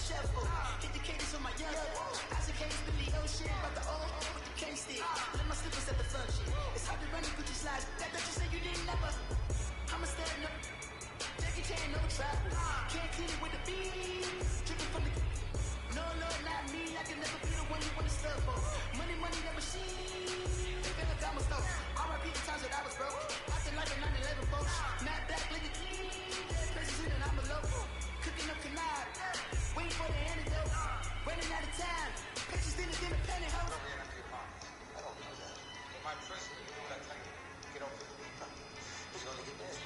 Hit the cadence on my yellow. As a case, Billy Ocean, about the old with the cane stick. Let my slippers at the function. It's hard to run a Gucci slides. That don't you say you didn't never. I'm a stand up. Jackie Chan, no travel. Can't clean it with the bees. Dripping from the. No, not me. I can never be the one you want to stuff for. Money, never seen. They feel like I'm a star. R.I.P. the times that I was broke. Acting like a 9/11 folks. Mad black, living clean. Crazy and I'm a local. Cooking up canard. Waiting for the antidote. Running out of time. Pictures in the pantyhose. I don't know that. My president, that type of get over it. He's gonna get nasty.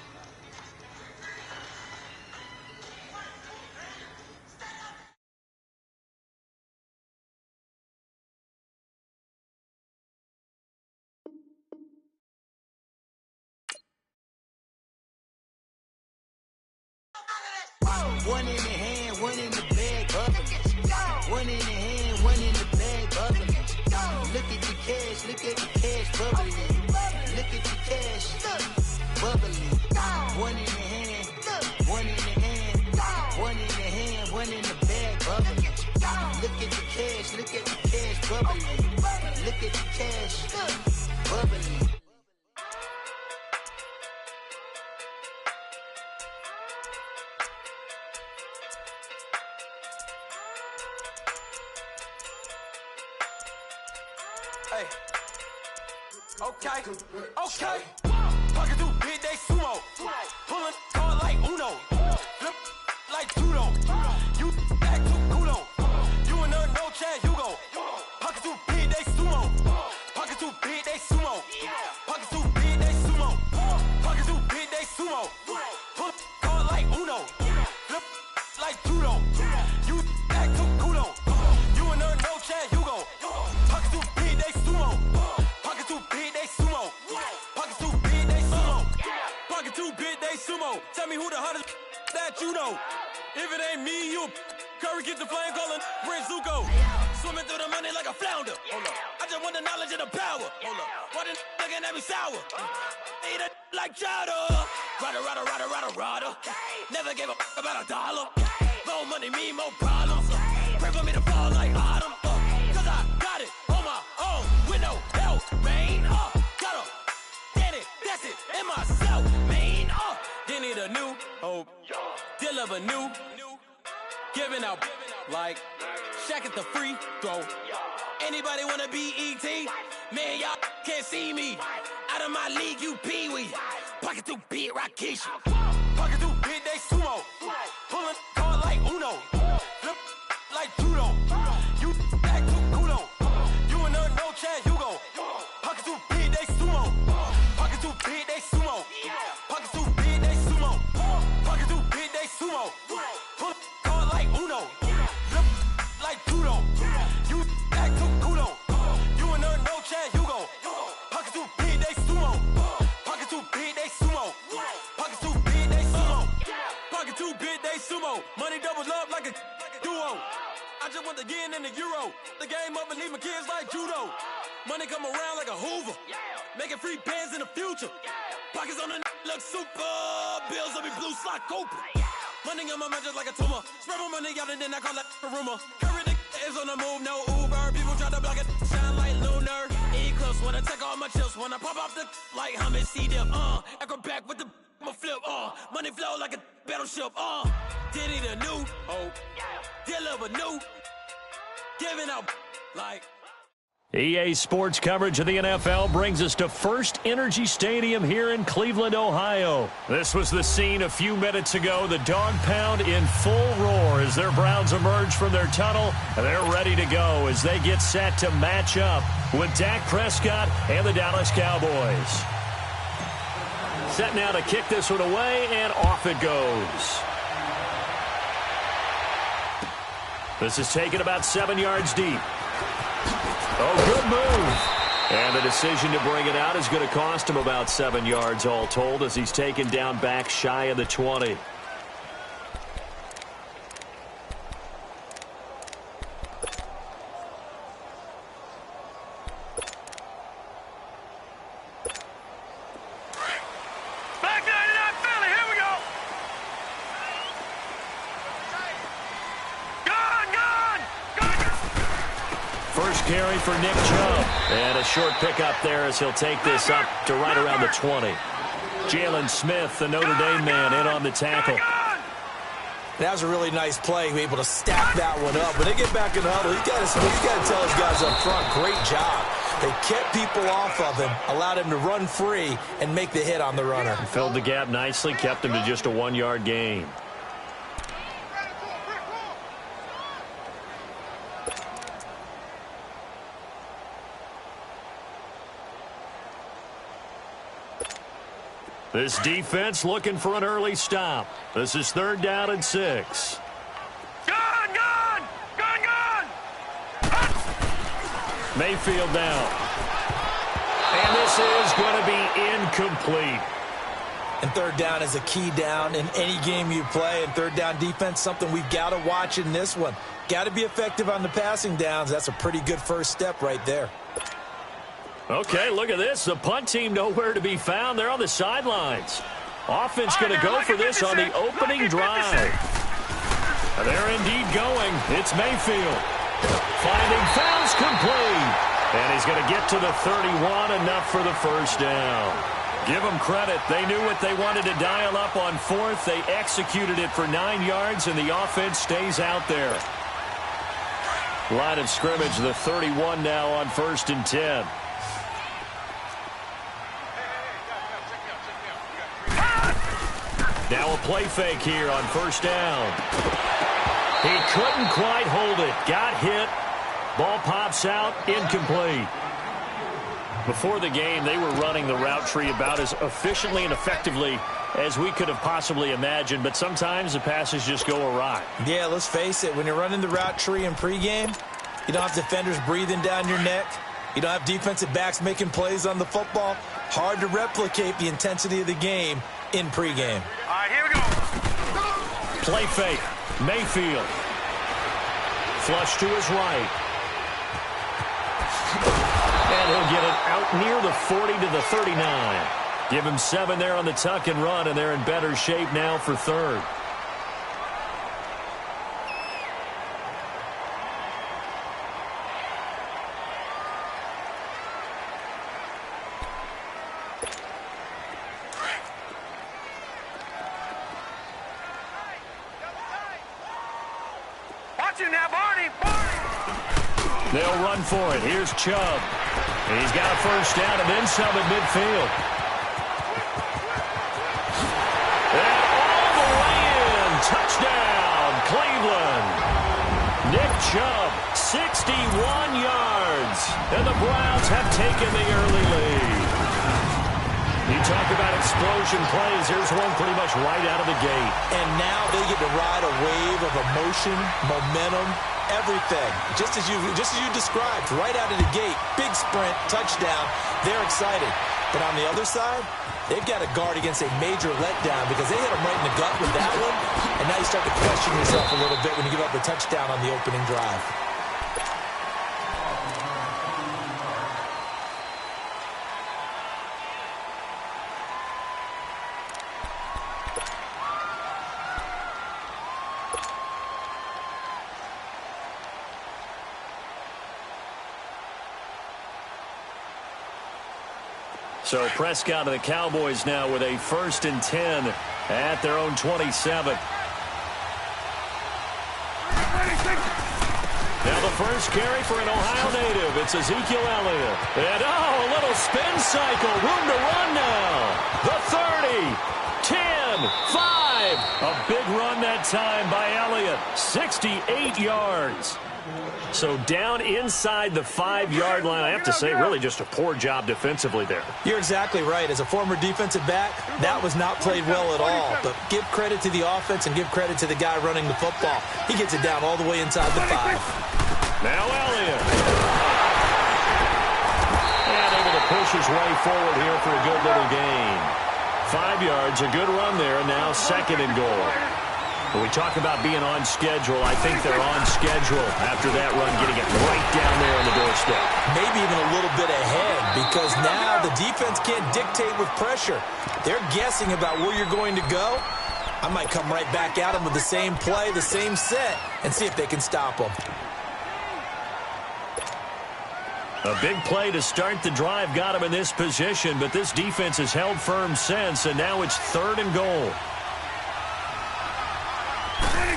One in the hand, one in the bag, bubbling. One in the hand, one in the bag, bubbling. Look at the cash, bubbling. Look at the cash, bubbling. One in the hand, one in the hand, one in the hand, one in the bag, bubbling. Look at the cash, bubbling. Look at the cash, bubbling. Hey, okay. Pocket through big, they sumo. Pulling card like Uno. Flip like judo. You act too kudo. You and her, no chance, you go. Pocket through big, they sumo. Pocket through big, they sumo. Pocket through big, they sumo. Pocket through big, they sumo. Pull card like Uno. Flip like judo. You act too kudo. You and her, no chance, you go. Pocket through big, they sumo. Pocket too big, they sumo. Pocket too big, they sumo. Pocket too big, they sumo. Tell me who the hottest that you know. If it ain't me, you Curry get the flame calling Prince Zuko. Swimming through the money like a flounder. I just want the knowledge and the power. Why the looking at me sour? Eat it like chowder. Rada. Never gave a about $1. More money, me, more problems. Pray for me to fall like autumn. Cause I got it on my own with no help, man. Gotta get it, that's it, in myself, man. They need a new hope, deal of a new, giving out like Shaq at the free throw. Anybody wanna be ET? Man, y'all can't see me. Out of my league, you pee-wee. Pocket too big, Rakisha. Pocket too big, they sumo. Pulling card like Uno. Flip like judo. You act too kudo. You and her, no chance, you go. Pocket too big, they sumo. Pocket too big, they sumo. Pocket too big, they sumo. Pocket too big, they sumo. Pull card like Uno. Flip like judo. You act too kudo. You and her, no chance, you go. Pocket too big, they sumo. Pocket too big, they sumo. Pocket too big, they sumo. Pocket too big, they sumo. Money doubles up like a duo. I just want the yen and the euro. The game up and leave my kids like judo. Money come around like a Hoover. Making free bands in the future. Pockets on the look super. Bills on me blue slot Cooper. Money on my mind just like a tumor. Spread my money out and then I call that a rumor. Curry the is on the move, no Uber. People try to block it, shine like lunar. Eclipse when I take all my chips. When I pop off the like Hummus C-dip. Acrobat with the flip. Money flow like a battleship. Diddy the new hope. Deliver new. Giving out like. EA Sports coverage of the NFL brings us to First Energy Stadium here in Cleveland, Ohio. This was the scene a few minutes ago. The dog pound in full roar as their Browns emerge from their tunnel. And they're ready to go as they get set to match up with Dak Prescott and the Dallas Cowboys. Set now to kick this one away, and off it goes. This is taken about 7 yards deep. Oh, good move. And the decision to bring it out is going to cost him about 7 yards all told as he's taken down back shy of the 20. Go! first carry for Nick Chubb. And a short pickup there as he'll take this up to right around the 20. Jalen Smith, the Notre Dame man, in on the tackle. That was a really nice play, able to stack that one up. When they get back in the huddle, he's got to tell his guys up front, great job. They kept people off of him, allowed him to run free, and make the hit on the runner. Filled the gap nicely, kept him to just a 1-yard gain. This defense looking for an early stop. This is 3rd down and 6. Gone! Mayfield down. And this is going to be incomplete. And 3rd down is a key down in any game you play. And 3rd down defense, something we've got to watch in this one. Got to be effective on the passing downs. That's a pretty good first step right there. Okay, look at this. The punt team nowhere to be found. They're on the sidelines. Offense going to go for this on the opening drive. They're indeed going. It's Mayfield. Finding fouls complete. And he's going to get to the 31, enough for the first down. Give them credit. They knew what they wanted to dial up on 4th. They executed it for 9 yards, and the offense stays out there. Line of scrimmage, the 31 now on 1st and 10. Now a play fake here on 1st down. He couldn't quite hold it. Got hit. Ball pops out. Incomplete. Before the game, they were running the route tree about as efficiently and effectively as we could have possibly imagined, but sometimes the passes just go awry. Yeah, let's face it. When you're running the route tree in pregame, you don't have defenders breathing down your neck. You don't have defensive backs making plays on the football. Hard to replicate the intensity of the game in pregame. All right, here we go. Play fake. Mayfield. Flush to his right. And he'll get it out near the 40 to the 39. Give him 7 there on the tuck and run, and they're in better shape now for 3rd. They'll run for it. Here's Chubb. He's got a first down and then some at midfield. And all the way in. Touchdown, Cleveland. Nick Chubb, 61 yards. And the Browns have taken the early lead. You talk about explosion plays. Here's one pretty much right out of the gate. And now they get to ride a wave of emotion, momentum, everything. Just as you described, right out of the gate, big sprint, touchdown. They're excited. But on the other side, they've got to guard against a major letdown because they hit them right in the gut with that one. And now you start to question yourself a little bit when you give up a touchdown on the opening drive. So Prescott and the Cowboys now with a 1st and 10 at their own 27. Now the first carry for an Ohio native. It's Ezekiel Elliott. And a little spin cycle. Room to run now. The 30, 10, 5. A big run that time by Elliott. 68 yards. So down inside the 5-yard line. I have to say, really just a poor job defensively there. You're exactly right. As a former defensive back, that was not played well at all. But give credit to the offense and give credit to the guy running the football. He gets it down all the way inside the 5. Now Elliott. And able to push his way forward here for a good little gain. 5 yards, a good run there. Now 2nd and goal. When we talk about being on schedule, I think they're on schedule after that run, getting it right down there on the doorstep. Maybe even a little bit ahead because now the defense can't dictate with pressure. They're guessing about where you're going to go. I might come right back at them with the same play, the same set, and see if they can stop them. A big play to start the drive got him in this position, but this defense has held firm since, and now it's 3rd and goal.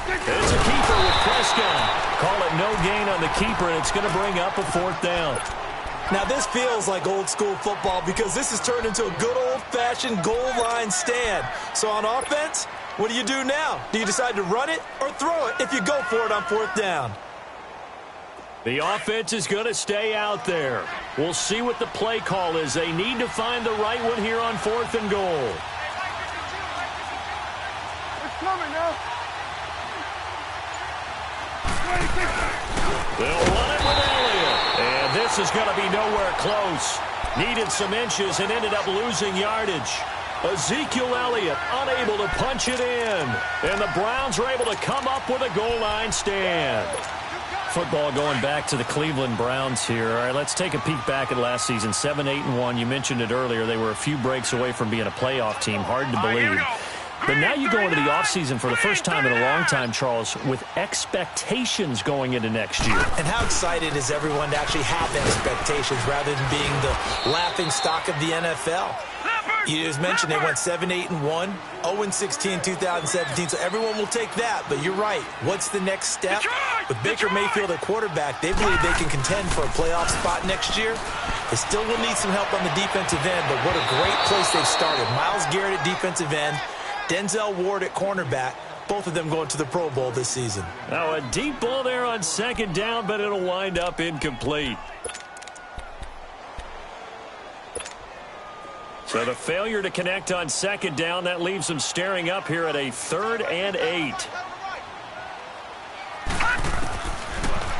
It's a keeper with Prescott. Call it no gain on the keeper, and it's going to bring up a 4th down. Now, this feels like old-school football because this has turned into a good old-fashioned goal line stand. So on offense, what do you do now? Do you decide to run it or throw it if you go for it on 4th down? The offense is going to stay out there. We'll see what the play call is. They need to find the right one here on 4th and goal. It's coming now. They'll run it with Elliott. And this is going to be nowhere close. Needed some inches and ended up losing yardage. Ezekiel Elliott unable to punch it in. And the Browns are able to come up with a goal line stand. Football going back to the Cleveland Browns here. All right, let's take a peek back at last season. 7-8-1. You mentioned it earlier. They were a few breaks away from being a playoff team. Hard to believe. But now you go into the offseason for the first time in a long time, Charles, with expectations going into next year. And how excited is everyone to actually have expectations rather than being the laughing stock of the NFL? You just mentioned they went 7-8-1, 0-16 2017, so everyone will take that. But you're right. What's the next step? With Baker Mayfield at quarterback, they believe they can contend for a playoff spot next year. They still will need some help on the defensive end, but what a great place they've started. Myles Garrett at defensive end, Denzel Ward at cornerback, both of them going to the Pro Bowl this season. Now a deep ball there on 2nd down, but it'll wind up incomplete. So the failure to connect on 2nd down, that leaves them staring up here at a 3rd and 8.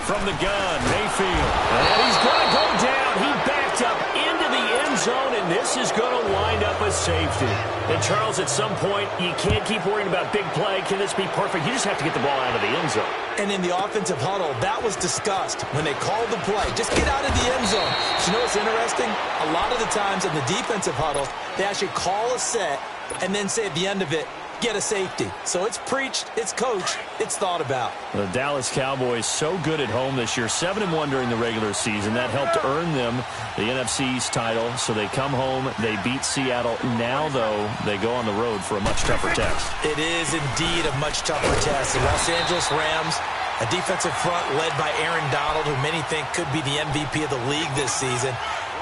From the gun, Mayfield. And he's going to go down. He backed up into the end zone, and this is going to wind up a safety. And, Charles, at some point, you can't keep worrying about big play. Can this be perfect? You just have to get the ball out of the end zone. And in the offensive huddle, that was discussed when they called the play. Just get out of the end zone. But you know what's interesting? A lot of the times in the defensive huddle, they actually call a set and then say at the end of it, get a safety. So it's preached, it's coached, it's thought about. The Dallas Cowboys so good at home this year, 7-1 during the regular season. That helped earn them the NFC East title. So they come home, they beat Seattle. Now, though, they go on the road for a much tougher test. It is indeed a much tougher test. The Los Angeles Rams, a defensive front led by Aaron Donald, who many think could be the MVP of the league this season.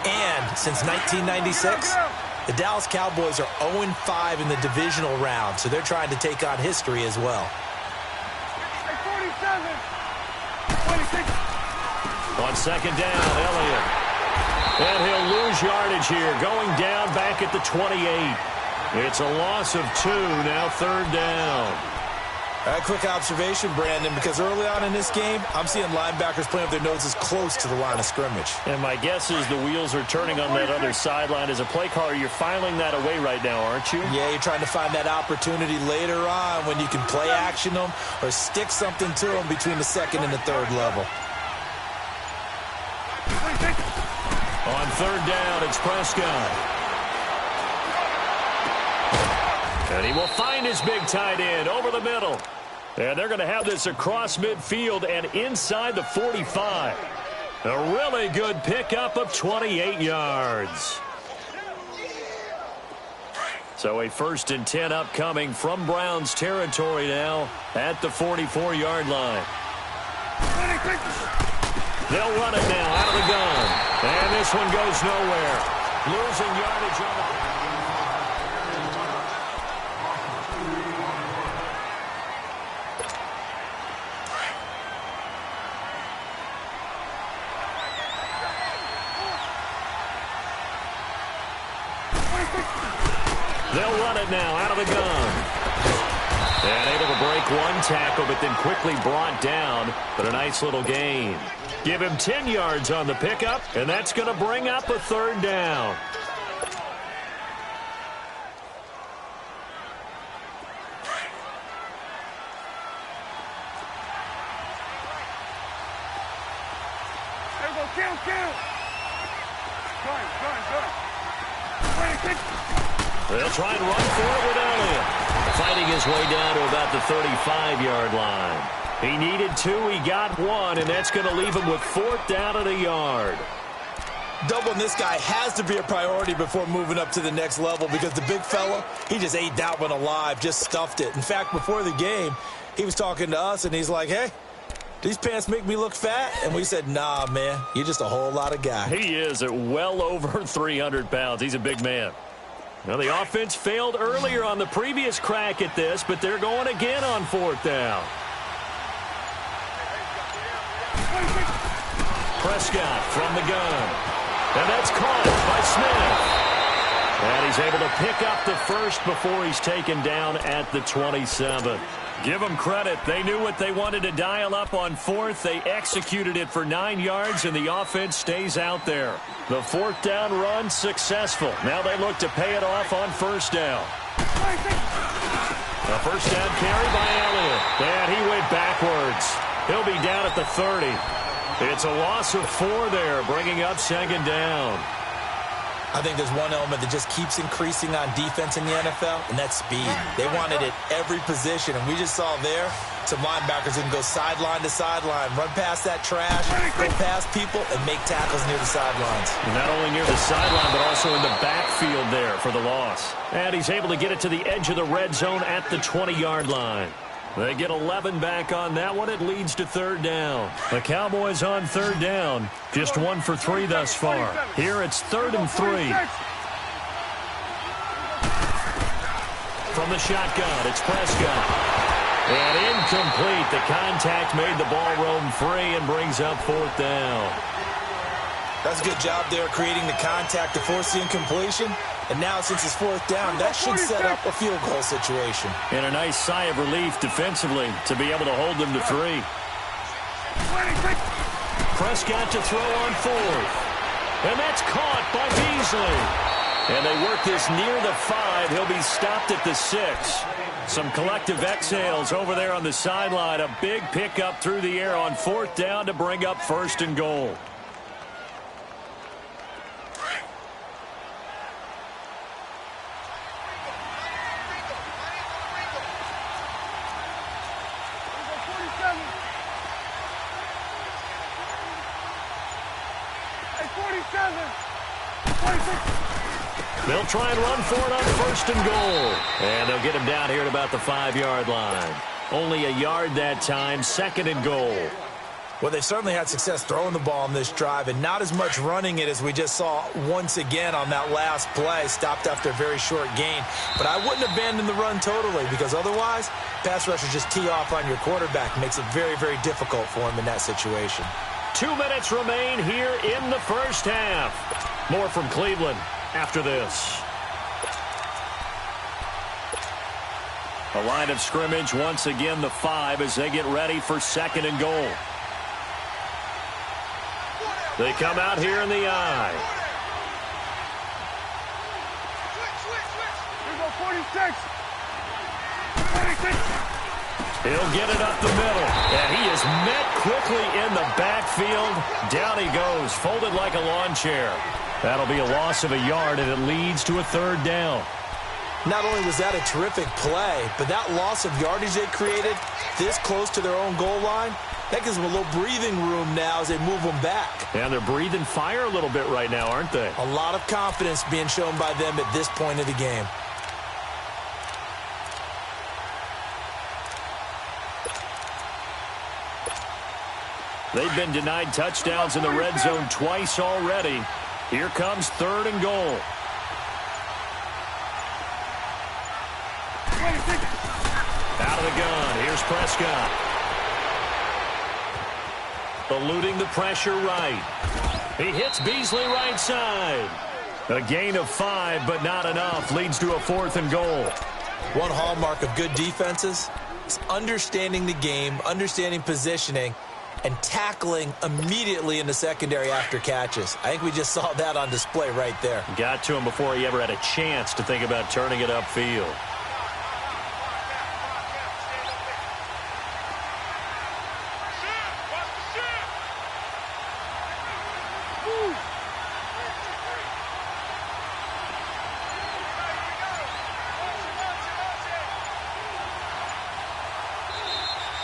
And since 1996, the Dallas Cowboys are 0-5 in the divisional round, so they're trying to take on history as well. On 2nd down, Elliott. And he'll lose yardage here, going down back at the 28. It's a loss of 2, now 3rd down. A quick observation, Brandon, because early on in this game, I'm seeing linebackers playing with their noses close to the line of scrimmage. And my guess is the wheels are turning on that other sideline. As a play caller, you're filing that away right now, aren't you? Yeah, you're trying to find that opportunity later on when you can play action them or stick something to them between the 2nd and the 3rd level. On 3rd down, it's Prescott. And he will find his big tight end over the middle. And they're going to have this across midfield and inside the 45. A really good pickup of 28 yards. So a 1st and 10 upcoming from Browns territory now at the 44-yard line. They'll run it now out of the gun. And this one goes nowhere. Losing yardage on the... They'll run it now out of the gun. And able to break one tackle, but then quickly brought down. But a nice little gain. Give him 10 yards on the pickup, and that's going to bring up a 3rd down. They'll try and run for it with Elliott. Fighting his way down to about the 35-yard line. He needed 2, he got 1, and that's going to leave him with 4th down at a yard. Doubling this guy has to be a priority before moving up to the next level because the big fella, he just ate that one alive, just stuffed it. In fact, before the game, he was talking to us, and he's like, hey, these pants make me look fat? And we said, nah, man, you're just a whole lot of guy. He is at well over 300 pounds. He's a big man. Now, the offense failed earlier on the previous crack at this, but they're going again on 4th down. Prescott from the gun. And that's caught by Smith. And he's able to pick up the first before he's taken down at the 27. Give them credit. They knew what they wanted to dial up on 4th. They executed it for 9 yards, and the offense stays out there. The 4th down run successful. Now they look to pay it off on 1st down. A 1st down carry by Elliott. And he went backwards. He'll be down at the 30. It's a loss of 4 there, bringing up 2nd down. I think there's one element that just keeps increasing on defense in the NFL, and that's speed. They want it at every position, and we just saw there some linebackers who can go sideline to sideline, run past that trash, go past people, and make tackles near the sidelines. Not only near the sideline, but also in the backfield there for the loss. And he's able to get it to the edge of the red zone at the 20-yard line. They get 11 back on that one. It leads to 3rd down. The Cowboys on 3rd down. Just 1 for 3 thus far. Here it's 3rd and 3. From the shotgun, it's Prescott. And incomplete. The contact made the ball roam free and brings up 4th down. That's a good job there creating the contact to force the incompletion. And now, since it's 4th down, that should set up a field goal situation. And a nice sigh of relief defensively to be able to hold them to 3. Prescott to throw on 4th. And that's caught by Beasley. And they work this near the 5. He'll be stopped at the 6. Some collective exhales over there on the sideline. A big pickup through the air on 4th down to bring up 1st and goal. They'll try and run for it on 1st and goal. And they'll get him down here at about the 5-yard line. Only a yard that time, 2nd and goal. Well, they certainly had success throwing the ball on this drive and not as much running it as we just saw once again on that last play. Stopped after a very short gain. But I wouldn't abandon the run totally because otherwise, pass rushers just tee off on your quarterback. Makes it very, very difficult for him in that situation. 2 minutes remain here in the 1st half. More from Cleveland after this. A line of scrimmage, once again the 5 as they get ready for 2nd and goal. They come out here in the I. Here we go, 46. He'll get it up the middle. And he is met quickly in the backfield. Down he goes, folded like a lawn chair. That'll be a loss of a yard, and it leads to a 3rd down. Not only was that a terrific play, but that loss of yardage they created this close to their own goal line, that gives them a little breathing room now as they move them back. And they're breathing fire a little bit right now, aren't they? A lot of confidence being shown by them at this point of the game. They've been denied touchdowns in the red zone twice already. Here comes 3rd and goal. Out of the gun. Here's Prescott. Eluding the pressure right. He hits Beasley right side. A gain of 5, but not enough. Leads to a 4th and goal. One hallmark of good defenses is understanding the game, understanding positioning, and tackling immediately in the secondary after catches. I think we just saw that on display right there. Got to him before he ever had a chance to think about turning it upfield.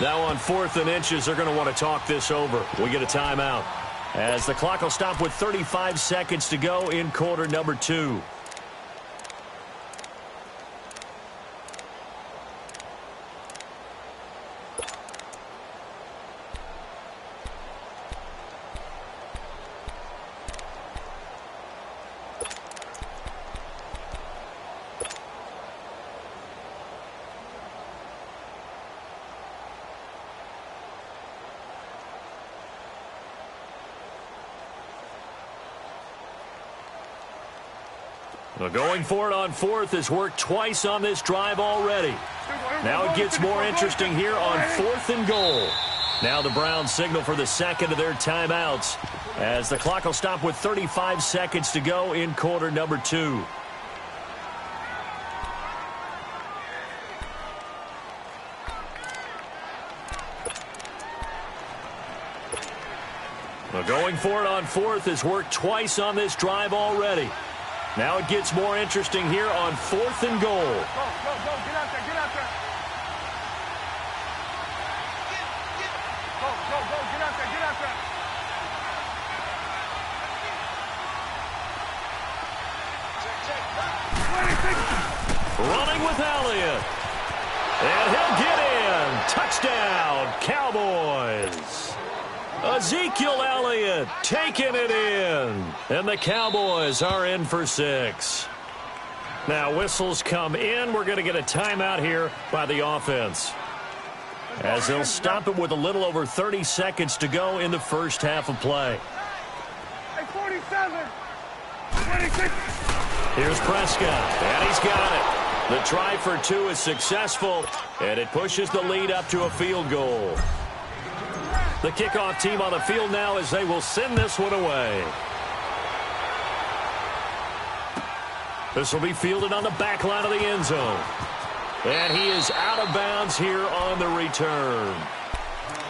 Now on 4th and inches, they're going to want to talk this over. We get a timeout. as the clock will stop with 35 seconds to go in quarter number 2. Well, going for it on fourth has worked twice on this drive already. Now it gets more interesting here on 4th and goal. Now the Browns signal for the second of their timeouts as the clock will stop with 35 seconds to go in quarter number 2. Well, going for it on fourth has worked twice on this drive already. Now it gets more interesting here on 4th and goal. Go, get out there, get out there. Go, get out there, get out there. Running with Elliott. And he'll get in. Touchdown, Cowboys. Ezekiel Elliott taking it in. And the Cowboys are in for 6. Now whistles come in. We're going to get a timeout here by the offense, as they'll stop it with a little over 30 seconds to go in the first half of play. Hey, 47, 26. Here's Prescott, and he's got it. The try for 2 is successful, and it pushes the lead up to a field goal. The kickoff team on the field now as they will send this one away. This will be fielded on the back line of the end zone. And he is out of bounds here on the return.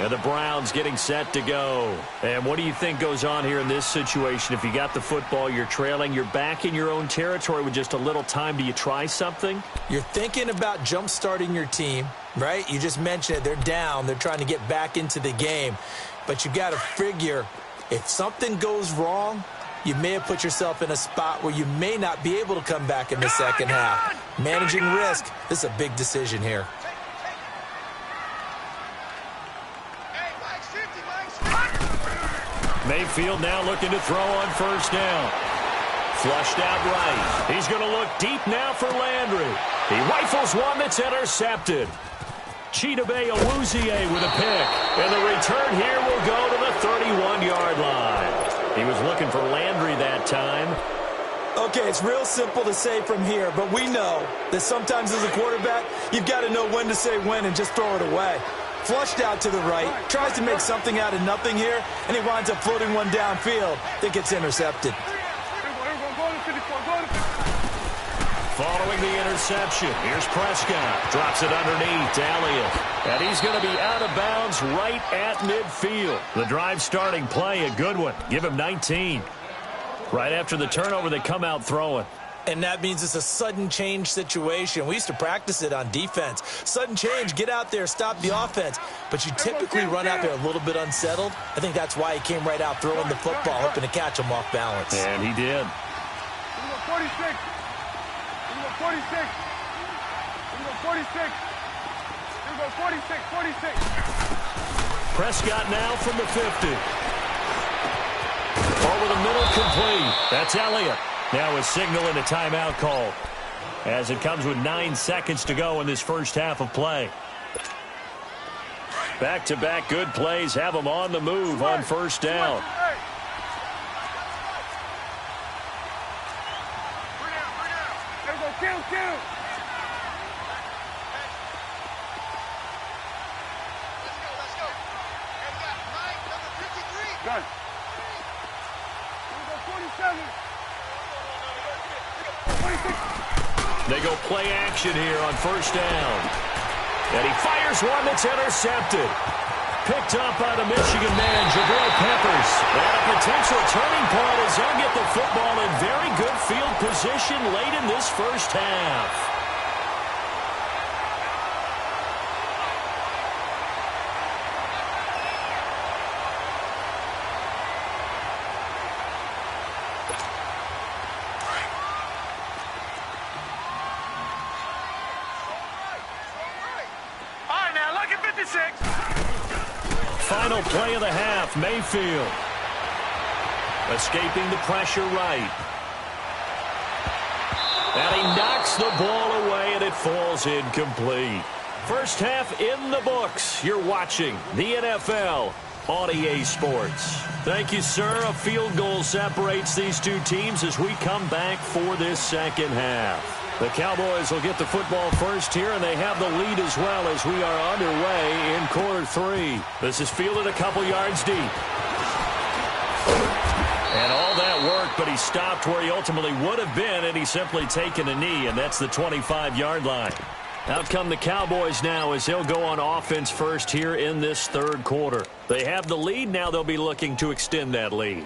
And the Browns getting set to go. And what do you think goes on here in this situation? If you got the football, you're trailing, you're back in your own territory with just a little time. Do you try something? You're thinking about jump-starting your team, right? You just mentioned it. They're down. They're trying to get back into the game. But you got to figure, if something goes wrong, you may have put yourself in a spot where you may not be able to come back in the second half. Managing risk, this is a big decision here. Mayfield now looking to throw on first down. Flushed out right. He's going to look deep now for Landry. He rifles one that's intercepted. Chidobe Awuzie with a pick. And the return here will go to the 31-yard line. He was looking for Landry that time. Okay, it's real simple to say from here, but we know that sometimes as a quarterback, you've got to know when to say when and just throw it away. Flushed out to the right, tries to make something out of nothing here, and he winds up floating one downfield that gets intercepted. Following the interception, here's Prescott. Drops it underneath to Elliott. And he's going to be out of bounds right at midfield. The drive starting play, a good one. Give him 19. Right after the turnover, they come out throwing. And that means it's a sudden change situation. We used to practice it on defense. Sudden change, get out there, stop the offense. But you typically run out there a little bit unsettled. I think that's why he came right out throwing the football, hoping to catch him off balance. And he did. 46. 46. 46. 46. Prescott now from the 50. Over the middle, complete. That's Elliott. Now a signal and a timeout call, as it comes with 9 seconds to go in this first half of play. Back-to-back good plays have them on the move on first down. Done. 47. They go play action here on first down. And he fires one that's intercepted. Picked up by the Michigan man, Jabril Peppers. And a potential turning point as he'll get the football in very good field position late in this first half. 56. Final play of the half, Mayfield. Escaping the pressure right. And he knocks the ball away, and it falls incomplete. First half in the books. You're watching the NFL on EA Sports. Thank you, sir. A field goal separates these two teams as we come back for this second half. The Cowboys will get the football first here, and they have the lead as well as we are underway in quarter three. This is fielded a couple yards deep. And all that work, but he stopped where he ultimately would have been, and he's simply taken a knee, and that's the 25-yard line. Out come the Cowboys now as they'll go on offense first here in this third quarter. They have the lead. Now they'll be looking to extend that lead.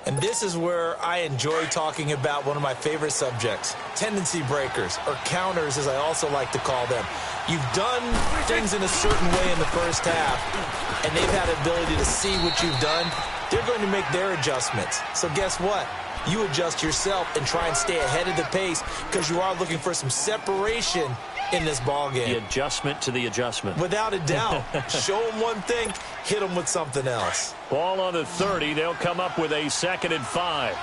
And this is where I enjoy talking about one of my favorite subjects, tendency breakers, or counters as I also like to call them. You've done things in a certain way in the first half, and they've had the ability to see what you've done. They're going to make their adjustments. So guess what? You adjust yourself and try and stay ahead of the pace because you are looking for some separation in this ball game. The adjustment to the adjustment. Without a doubt. Show them one thing, hit them with something else. Ball on the 30. They'll come up with a 2nd and 5.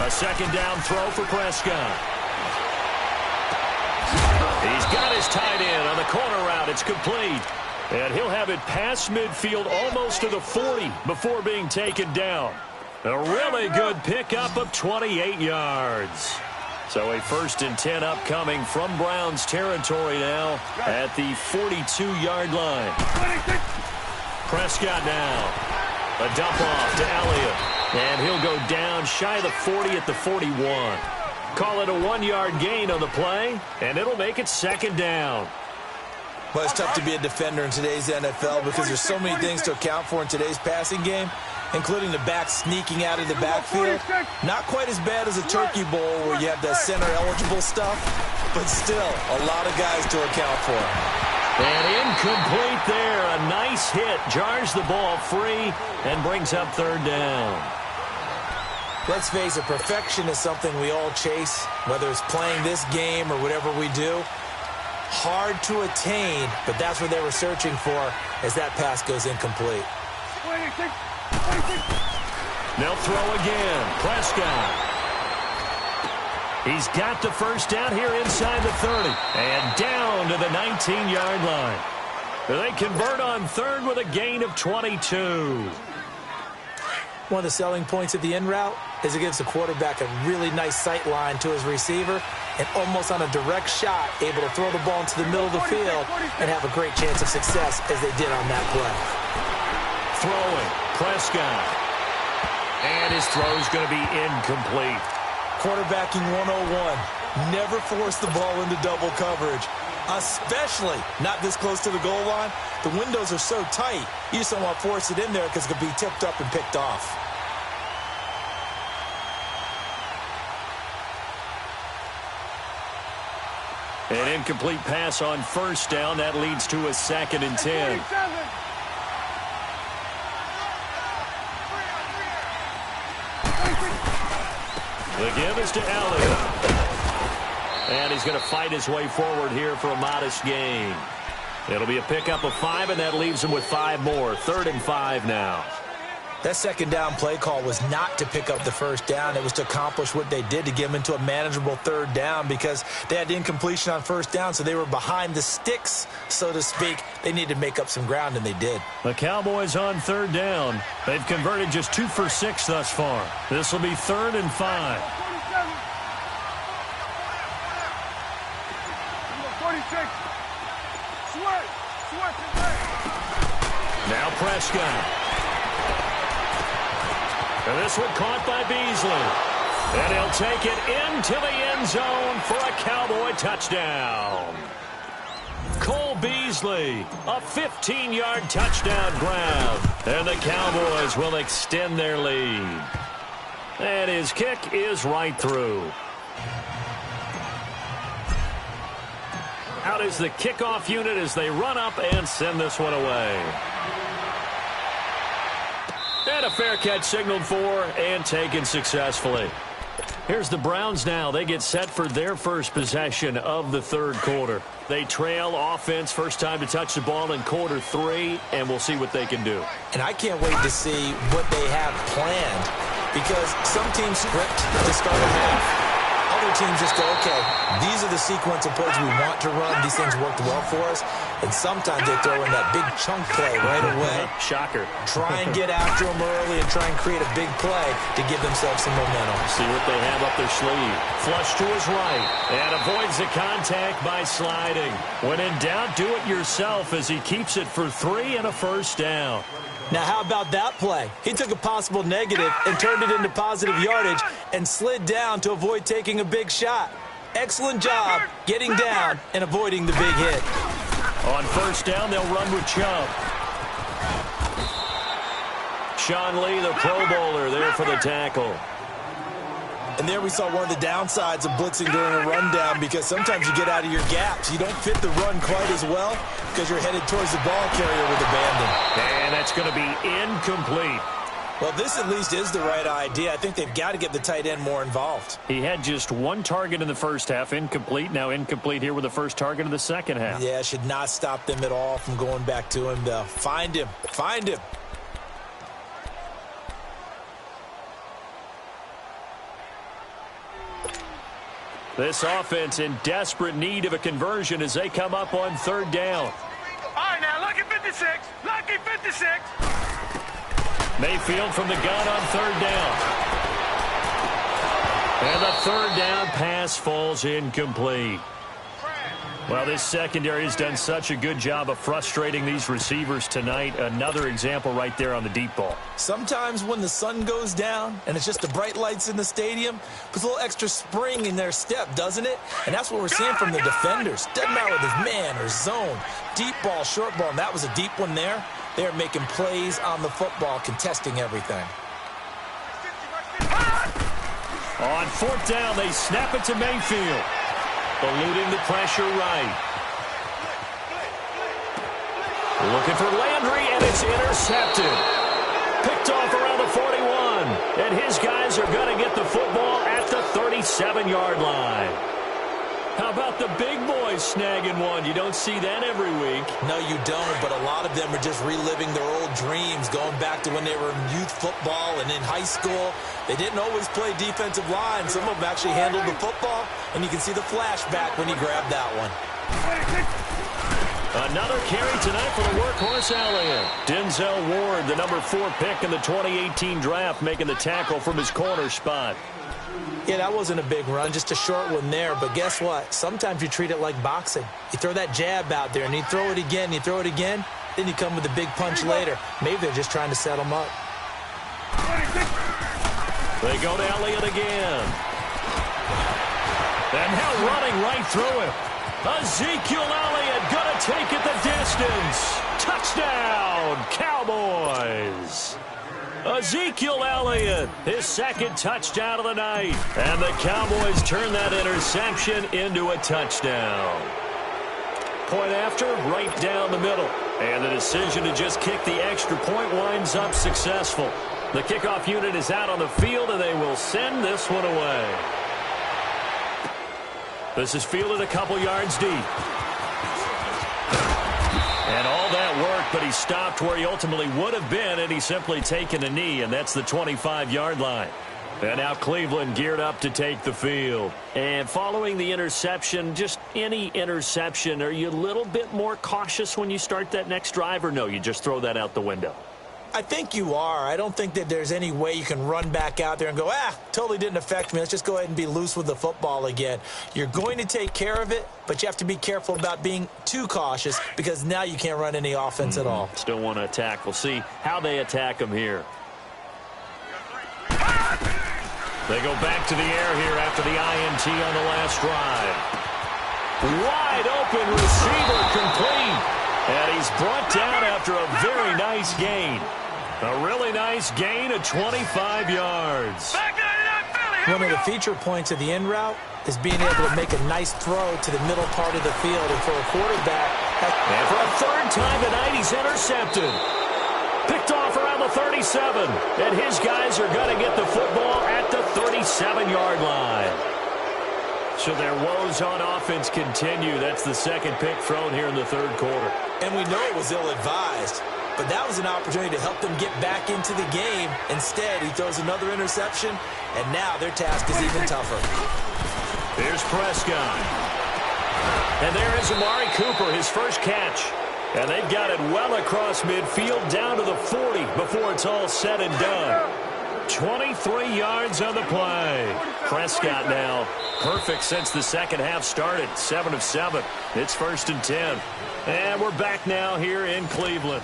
A second down throw for Prescott. He's got his tight end on the corner route. It's complete. And he'll have it past midfield almost to the 40 before being taken down. A really good pickup of 28 yards. So a 1st and 10 upcoming from Browns territory now at the 42-yard line. Prescott now. A dump off to Elliott. And he'll go down shy of the 40 at the 41. Call it a 1-yard gain on the play, and it'll make it 2nd down. Well, it's tough to be a defender in today's NFL because there's so many things to account for in today's passing game, including the back sneaking out of the backfield. Not quite as bad as a turkey bowl where you have that center-eligible stuff, but still a lot of guys to account for. And incomplete there. A nice hit. Jars the ball free and brings up 3rd down. Let's face it, perfection is something we all chase, whether it's playing this game or whatever we do. Hard to attain, but that's what they were searching for as that pass goes incomplete. They'll throw again. Prescott. He's got the 1st down here inside the 30. And down to the 19-yard line. They convert on 3rd with a gain of 22. One of the selling points of the in route is it gives the quarterback a really nice sight line to his receiver and almost on a direct shot able to throw the ball into the middle of the field and have a great chance of success as they did on that play. Throwing, Prescott. And his throw's going to be incomplete. Quarterbacking 101. Never force the ball into double coverage, especially not this close to the goal line. The windows are so tight, you just don't want to force it in there because it could be tipped up and picked off. An incomplete pass on 1st down. That leads to a 2nd and 10. The give is to Elliott. And he's going to fight his way forward here for a modest gain. It'll be a pickup of 5, and that leaves him with 5 more. 3rd and 5 now. That 2nd down play call was not to pick up the 1st down. It was to accomplish what they did to get them into a manageable 3rd down because they had incompletion on 1st down, so they were behind the sticks, so to speak. They needed to make up some ground, and they did. The Cowboys on 3rd down. They've converted just 2 for 6 thus far. This will be 3rd and 5. 46. Now Prescott. And this one caught by Beasley. And he'll take it into the end zone for a Cowboy touchdown. Cole Beasley, a 15-yard touchdown grab. And the Cowboys will extend their lead. And his kick is right through. Out is the kickoff unit as they run up and send this one away. And a fair catch signaled for and taken successfully. Here's the Browns now. They get set for their first possession of the third quarter. They trail offense, first time to touch the ball in quarter 3, and we'll see what they can do. And I can't wait to see what they have planned, because some teams script to start a half. Other teams just go, okay, these are the sequence of plays we want to run. These things worked well for us. And sometimes they throw in that big chunk play right away. Shocker. Try and get after them early and try and create a big play to give themselves some momentum. See what they have up their sleeve. Flush to his right. And avoids the contact by sliding. When in doubt, do it yourself as he keeps it for 3 and a first down. Now, how about that play? He took a possible negative and turned it into positive yardage and slid down to avoid taking a big shot. Excellent job getting down and avoiding the big hit. On first down, they'll run with Chubb. Sean Lee, the Pro Bowler, there for the tackle. And there we saw one of the downsides of blitzing during a rundown, because sometimes you get out of your gaps. You don't fit the run quite as well because you're headed towards the ball carrier with abandon. And that's going to be incomplete. Well, this at least is the right idea. I think they've got to get the tight end more involved. He had just 1 target in the first half, incomplete. Now incomplete here with the first target of the second half. Yeah, should not stop them at all from going back to him, though. Find him. Find him. This offense in desperate need of a conversion as they come up on third down. All right, now, lucky 56. Lucky 56. Mayfield from the gun on third down. And the third down pass falls incomplete. Well, this secondary has done such a good job of frustrating these receivers tonight. Another example right there on the deep ball. Sometimes when the sun goes down and it's just the bright lights in the stadium, puts a little extra spring in their step, doesn't it? And that's what we're seeing from the defenders. Doesn't matter whether it's man or zone. Deep ball, short ball, and that was a deep one there. They're making plays on the football, contesting everything. On fourth down, they snap it to Mayfield. Eluding the pressure right. Looking for Landry, and it's intercepted. Picked off around the 41. And his guys are going to get the football at the 37-yard line. How about the big boys snagging one? You don't see that every week. No, you don't, but a lot of them are just reliving their old dreams, going back to when they were in youth football and in high school. They didn't always play defensive line. Some of them actually handled the football, and you can see the flashback when he grabbed that one. Another carry tonight for the workhorse Elliott. Denzel Ward, the number 4 pick in the 2018 draft, making the tackle from his corner spot. Yeah, that wasn't a big run, just a short one there. But guess what? Sometimes you treat it like boxing. You throw that jab out there, and you throw it again, you throw it again, then you come with a big punch later. Maybe they're just trying to set them up. They go to Elliott again. And now running right through him. Ezekiel Elliott going to take it the distance. Touchdown, Cowboys. Ezekiel Elliott, his second touchdown of the night. And the Cowboys turn that interception into a touchdown. Point after, right down the middle. And the decision to just kick the extra point winds up successful. The kickoff unit is out on the field, and they will send this one away. This is fielded a couple yards deep. And all that work, but he stopped where he ultimately would have been, and he's simply taken a knee, and that's the 25-yard line. And now Cleveland geared up to take the field. And following the interception, just any interception, are you a little bit more cautious when you start that next drive, or no, you just throw that out the window? I think you are. I don't think that there's any way you can run back out there and go, totally didn't affect me. Let's just go ahead and be loose with the football again. You're going to take care of it, but you have to be careful about being too cautious because now you can't run any offense at all. Still want to attack. We'll see how they attack them here. They go back to the air here after the INT on the last drive. Wide open receiver complete. And he's brought down after a very nice gain. A really nice gain of 25 yards. One of the feature points of the in route is being able to make a nice throw to the middle part of the field. And for a quarterback... And for a third time tonight, he's intercepted. Picked off off around the 37. And his guys are going to get the football at the 37-yard line. So their woes on offense continue. That's the second pick thrown here in the third quarter. And we know it was ill-advised, but that was an opportunity to help them get back into the game. Instead, he throws another interception, and now their task is even tougher. Here's Prescott. And there is Amari Cooper, his first catch. And they've got it well across midfield down to the 40 before it's all said and done. 23 yards on the play. Prescott now perfect since the second half started. 7 of 7. It's 1st and 10. And we're back now here in Cleveland.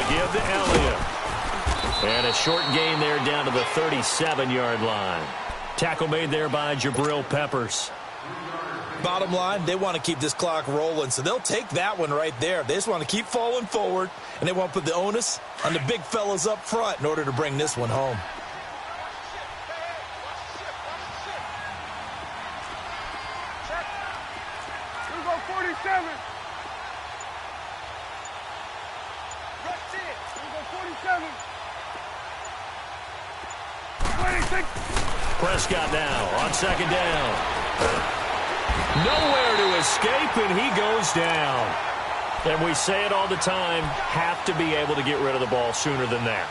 Give to Elliott. And a short gain there down to the 37-yard line. Tackle made there by Jabril Peppers. Bottom line, they want to keep this clock rolling, so they'll take that one right there. They just want to keep falling forward, and they want to put the onus on the big fellas up front in order to bring this one home. Here we go, 47. Prescott now on second down. Nowhere to escape, and he goes down. And we say it all the time, have to be able to get rid of the ball sooner than that.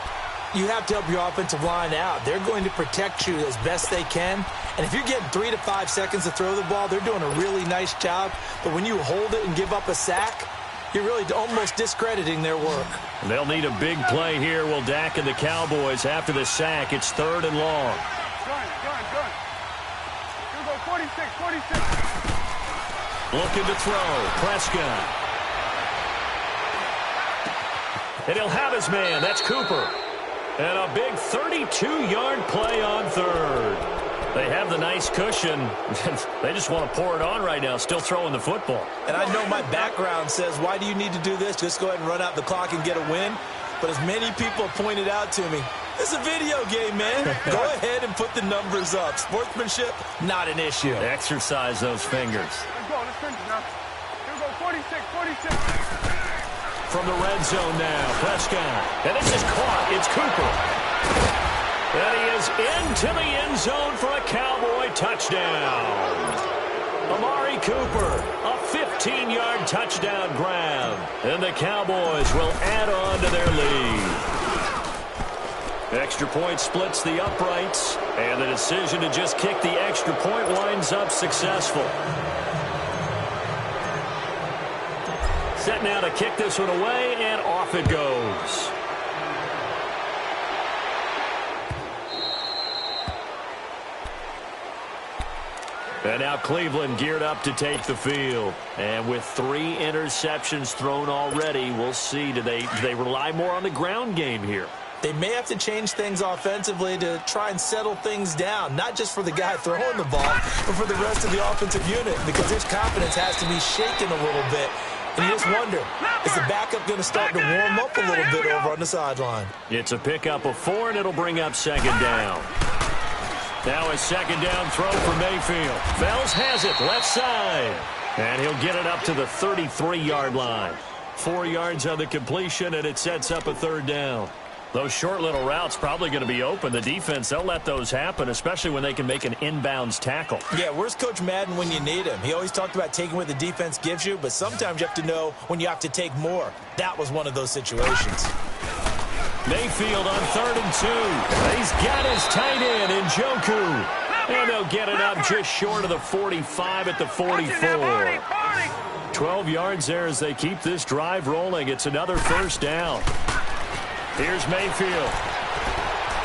You have to help your offensive line out. They're going to protect you as best they can. And if you're getting 3 to 5 seconds to throw the ball, they're doing a really nice job. But when you hold it and give up a sack, you're really almost discrediting their work. They'll need a big play here. Will Dak and the Cowboys after the sack. It's 3rd and long. Gun. Here we go, 46. Looking to throw. Prescott. And he'll have his man. That's Cooper. And a big 32-yard play on 3rd. They have the nice cushion. They just want to pour it on right now, still throwing the football. And I know my background says, why do you need to do this? Just go ahead and run out the clock and get a win. But as many people pointed out to me, it's a video game, man. Go ahead and put the numbers up. Sportsmanship, not an issue. Exercise those fingers. Let's go. Let's finish now. Here we go, 46. From the red zone now, Prescott. And this is caught. It's Cooper. And he is into the end zone for a Cowboy touchdown. Amari Cooper, a 15-yard touchdown grab. And the Cowboys will add on to their lead. Extra point splits the uprights. And the decision to just kick the extra point winds up successful. Set now to kick this one away, and off it goes. And now Cleveland geared up to take the field. And with 3 interceptions thrown already, we'll see. Do they rely more on the ground game here? They may have to change things offensively to try and settle things down, not just for the guy throwing the ball, but for the rest of the offensive unit, because his confidence has to be shaken a little bit. And you just wonder, is the backup going to start to warm up a little bit over on the sideline? It's a pickup of 4, and it'll bring up second down. Now a second down throw for Mayfield. Fells has it left side. And he'll get it up to the 33-yard line. 4 yards on the completion, and it sets up a 3rd down. Those short little routes probably going to be open. The defense, they'll let those happen, especially when they can make an inbounds tackle. Yeah, where's Coach Madden when you need him? He always talked about taking what the defense gives you, but sometimes you have to know when you have to take more. That was one of those situations. Mayfield on 3rd and 2. He's got his tight end in Njoku. And they'll get it up just short of the 45 at the 44. 12 yards there as they keep this drive rolling. It's another 1st down. Here's Mayfield.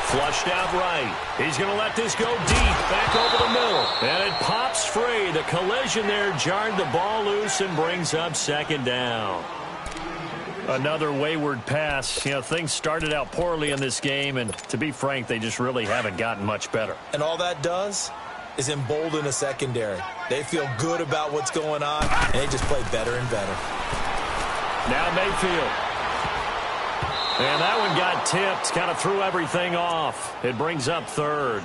Flushed out right. He's going to let this go deep, back over the middle. And it pops free. The collision there jarred the ball loose and brings up 2nd down. Another wayward pass. You know, things started out poorly in this game, and to be frank, they just really haven't gotten much better. And all that does, is embolden a secondary. They feel good about what's going on, and they just play better and better. Now Mayfield. And that one got tipped, kind of threw everything off. It brings up third.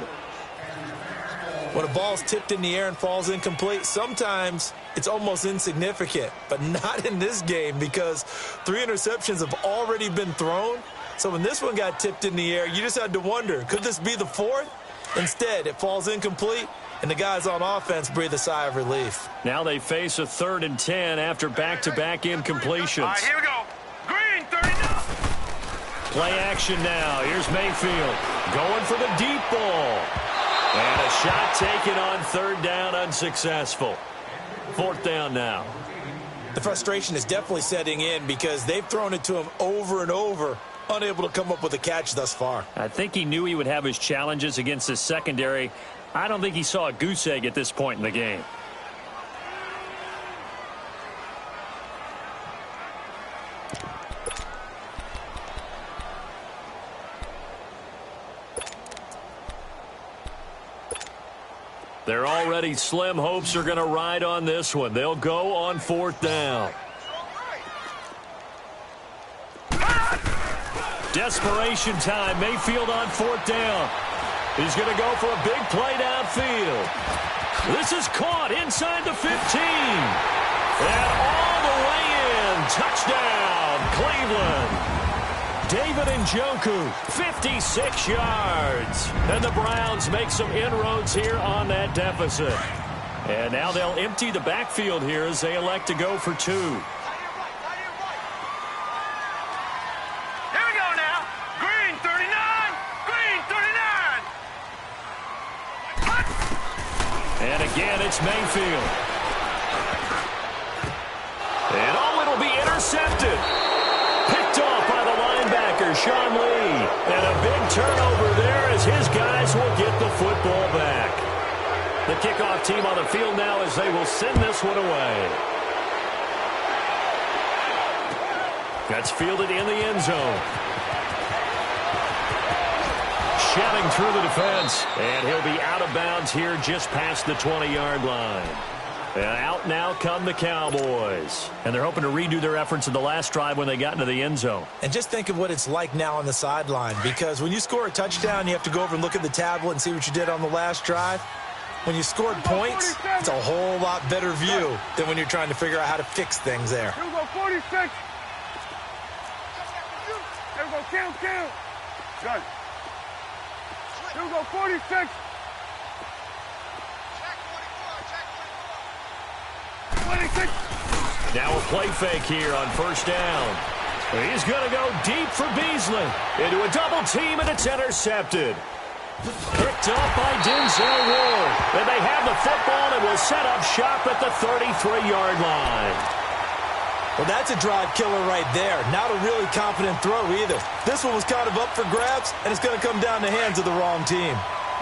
When a ball's tipped in the air and falls incomplete, sometimes it's almost insignificant, but not in this game because 3 interceptions have already been thrown. So when this one got tipped in the air, you just had to wonder, could this be the 4th? Instead, it falls incomplete, and the guys on offense breathe a sigh of relief. Now they face a 3rd and 10 after back-to-back incompletions. All right, here we go. Green, 39. Play action now. Here's Mayfield going for the deep ball. And a shot taken on 3rd down, unsuccessful. 4th down now. The frustration is definitely setting in because they've thrown it to him over and over, unable to come up with a catch thus far. I think he knew he would have his challenges against his secondary. I don't think he saw a goose egg at this point in the game. They're already slim hopes are going to ride on this one. They'll go on 4th down. Desperation time. Mayfield on 4th down. He's going to go for a big play downfield. This is caught inside the 15. And all the way in. Touchdown, Cleveland. David Njoku, 56 yards. And the Browns make some inroads here on that deficit. And now they'll empty the backfield here as they elect to go for 2. Here we go now. Green, 39. Green, 39. And again, it's Mayfield. And it'll be intercepted. Picked off by the linebacker, Sean Lee. And a big turnover there as his guys will get the football back. The kickoff team on the field now as they will send this one away. That's fielded in the end zone. Shelling through the defense. And he'll be out of bounds here just past the 20-yard line. And out now come the Cowboys. And they're hoping to redo their efforts in the last drive when they got into the end zone. And just think of what it's like now on the sideline, because when you score a touchdown, you have to go over and look at the tablet and see what you did on the last drive. When you scored points, it's a whole lot better view than when you're trying to figure out how to fix things there. Here we go, 46. Here we go, count. Good. Here we go, 46. 26. Now a play fake here on 1st down. He's going to go deep for Beasley. Into a double team, and it's intercepted. Picked off by Denzel Ward. And they have the football and will set up shop at the 33-yard line. Well, that's a drive killer right there. Not a really confident throw either. This one was kind of up for grabs, and it's going to come down the hands of the wrong team.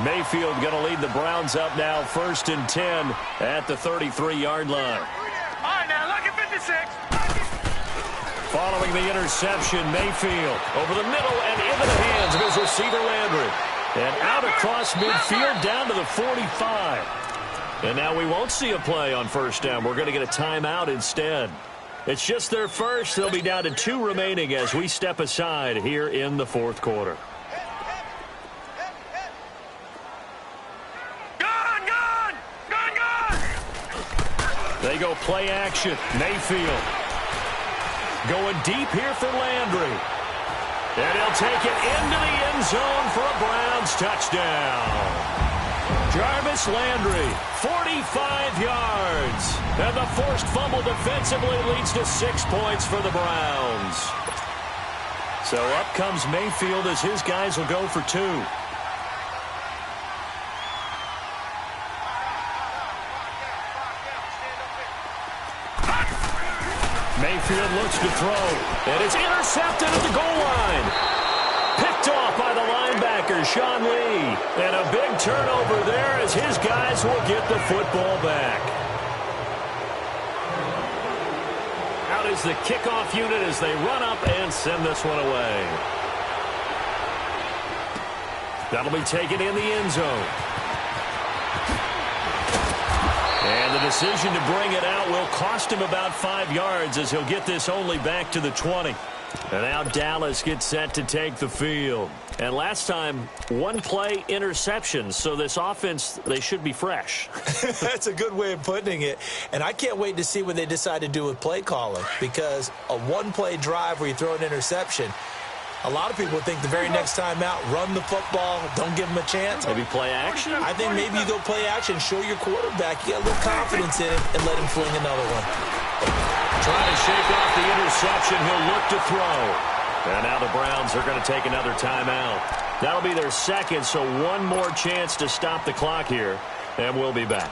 Mayfield going to lead the Browns up now 1st and 10 at the 33-yard line. All right, now, look at 56. Following the interception, Mayfield over the middle and into the hands of his receiver Landry. And out across midfield down to the 45. And now we won't see a play on 1st down. We're going to get a timeout instead. It's just their first. They'll be down to 2 remaining as we step aside here in the 4th quarter. They go play action. Mayfield going deep here for Landry. And he'll take it into the end zone for a Browns touchdown. Jarvis Landry, 45 yards. And the forced fumble defensively leads to 6 points for the Browns. So up comes Mayfield as his guys will go for 2. Mayfield looks to throw, and it's intercepted at the goal line. Picked off by the linebacker, Sean Lee. And a big turnover there as his guys will get the football back. Out is the kickoff unit as they run up and send this one away. That'll be taken in the end zone. And the decision to bring it out will cost him about 5 yards as he'll get this only back to the 20. And now Dallas gets set to take the field. And last time, one play interception. So this offense, they should be fresh. That's a good way of putting it. And I can't wait to see what they decide to do with play calling. Because a one-play drive where you throw an interception, a lot of people think the very next time out, run the football, don't give them a chance. Maybe play action? I think maybe you go play action, show your quarterback, you get a little confidence in him, and let him fling another one. Trying to shake off the interception. He'll look to throw. And now the Browns are going to take another timeout. That'll be their second, so one more chance to stop the clock here. And we'll be back.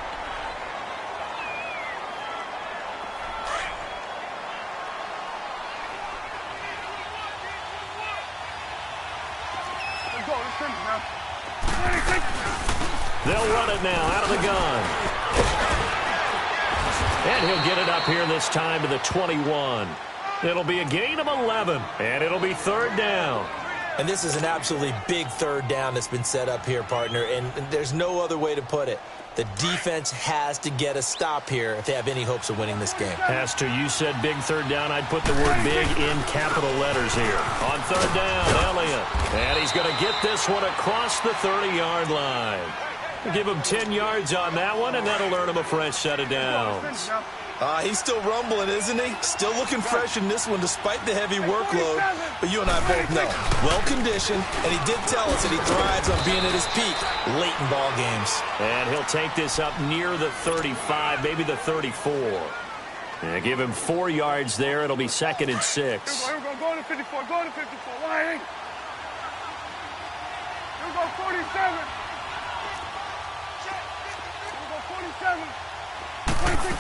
They'll run it now out of the gun. And he'll get it up here this time to the 21. It'll be a gain of 11, and it'll be third down. And this is an absolutely big third down that's been set up here, partner, and there's no other way to put it. The defense has to get a stop here if they have any hopes of winning this game. Has to. You said big third down. I'd put the word big in capital letters here. On third down, Elliott. And he's going to get this one across the 30-yard line. Give him 10 yards on that one, and that'll earn him a fresh set of downs. He's still rumbling, isn't he? Still looking fresh in this one despite the heavy workload. But you and I both know, well-conditioned, and he did tell us that he thrives on being at his peak late in ball games. And he'll take this up near the 35, maybe the 34. And give him 4 yards there. It'll be 2nd and 6. Here we go. Go to 54. Go to 54. Lying. Here we go. 47. Here we go. 47. 26.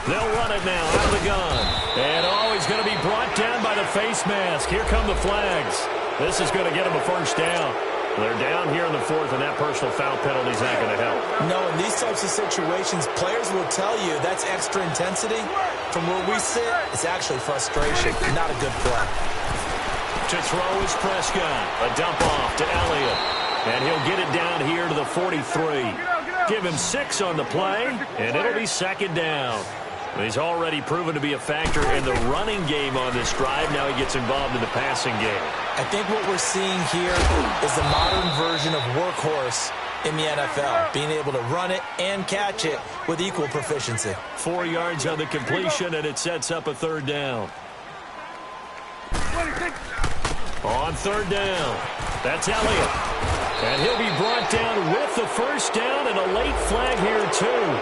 They'll run it now out of the gun. And he's going to be brought down by the face mask. Here come the flags. This is going to get him a first down. They're down here in the 4th, and that personal foul penalty is not going to help. No, in these types of situations, players will tell you that's extra intensity. From where we sit, it's actually frustration. Not a good play. To throw is Prescott. A dump off to Elliott. And he'll get it down here to the 43. Give him 6 on the play, and it'll be 2nd down. He's already proven to be a factor in the running game on this drive. Now he gets involved in the passing game. I think what we're seeing here is the modern version of workhorse in the NFL, being able to run it and catch it with equal proficiency. 4 yards on the completion, and it sets up a 3rd down. On 3rd down, that's Elliott. And he'll be brought down with the first down and a late flag here, too.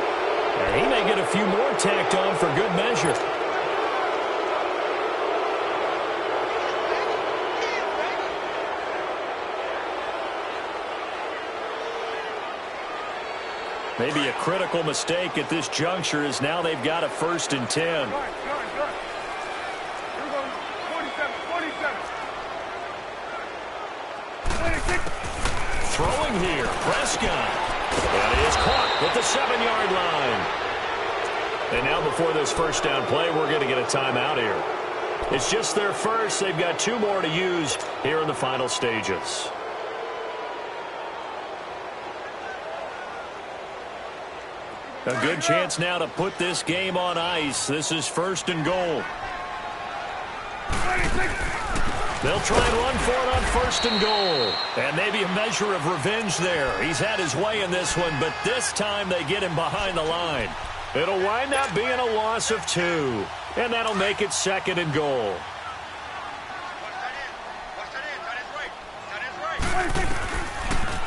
And he may get a few more tacked on for good measure. Maybe a critical mistake at this juncture is now they've got a 1st and 10. Throwing here, Prescott. And he is caught at the 7-yard line. And now before this first down play, we're going to get a timeout here. It's just their first. They've got 2 more to use here in the final stages. A good chance now to put this game on ice. This is 1st and goal. They'll try and run for it on 1st and goal. And maybe a measure of revenge there. He's had his way in this one, but this time they get him behind the line. It'll wind up being a loss of 2. And that'll make it 2nd and goal.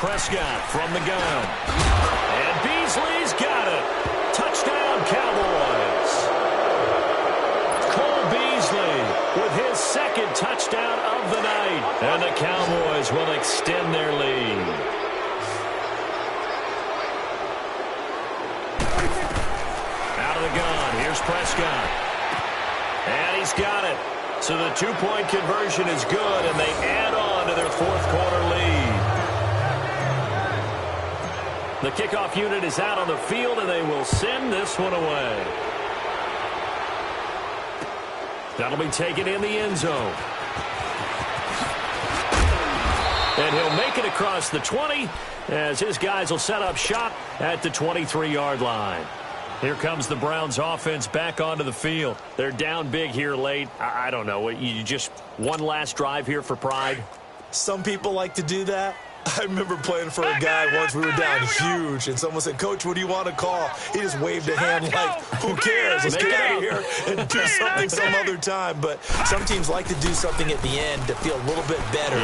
Prescott from the gun. And Beasley's got it. Touchdown, Cowboys. Cole Beasley with his 2nd touchdown of the night. And the Cowboys will extend their lead. Out of the gun, here's Prescott. And he's got it. So the 2-point conversion is good, and they add on to their 4th quarter lead. The kickoff unit is out on the field, and they will send this one away. That'll be taken in the end zone. And he'll make take it across the 20 as his guys will set up shop at the 23-yard line. Here comes the Browns offense back onto the field. They're down big here late. I don't know. You just one last drive here for pride? Some people like to do that. I remember playing for a guy once. We were down huge, and someone said, "Coach, what do you want to call?" He just waved a hand like, "Who cares? Let's get out of here and do something some other time." But some teams like to do something at the end to feel a little bit better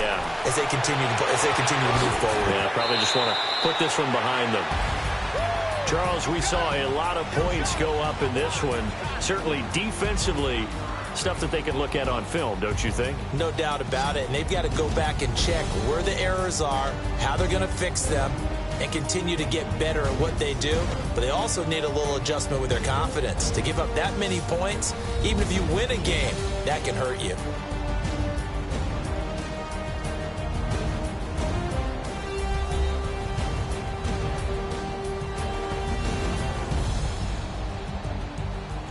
as they continue to move forward. Yeah, probably just want to put this one behind them. Charles, we saw a lot of points go up in this one. Certainly defensively, stuff that they can look at on film, don't you think? No doubt about it. And they've got to go back and check where the errors are, how they're going to fix them, and continue to get better at what they do. But they also need a little adjustment with their confidence. To give up that many points, even if you win a game, that can hurt you.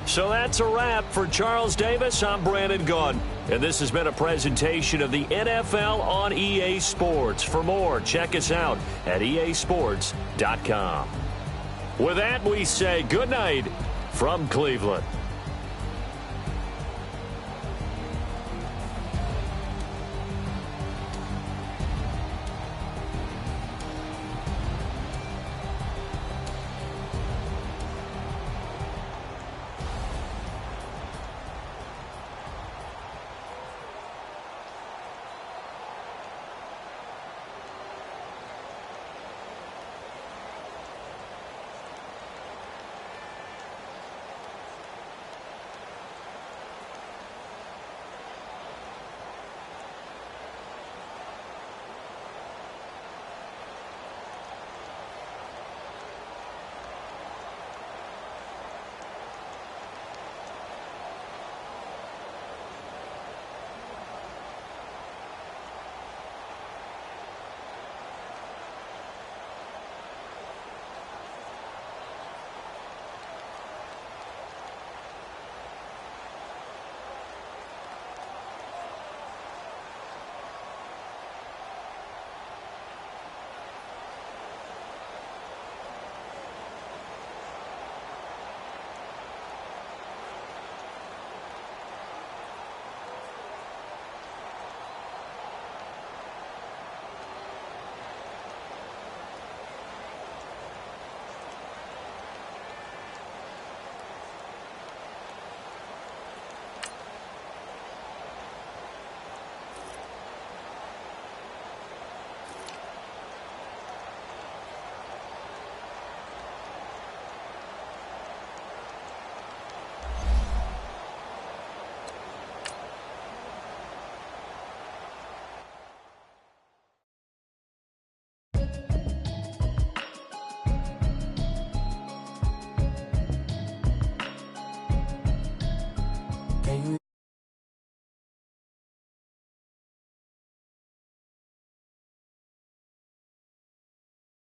So that's a wrap for Charles Davis. I'm Brandon Gaudin, and this has been a presentation of the NFL on EA Sports. For more, check us out at easports.com. With that, we say good night from Cleveland.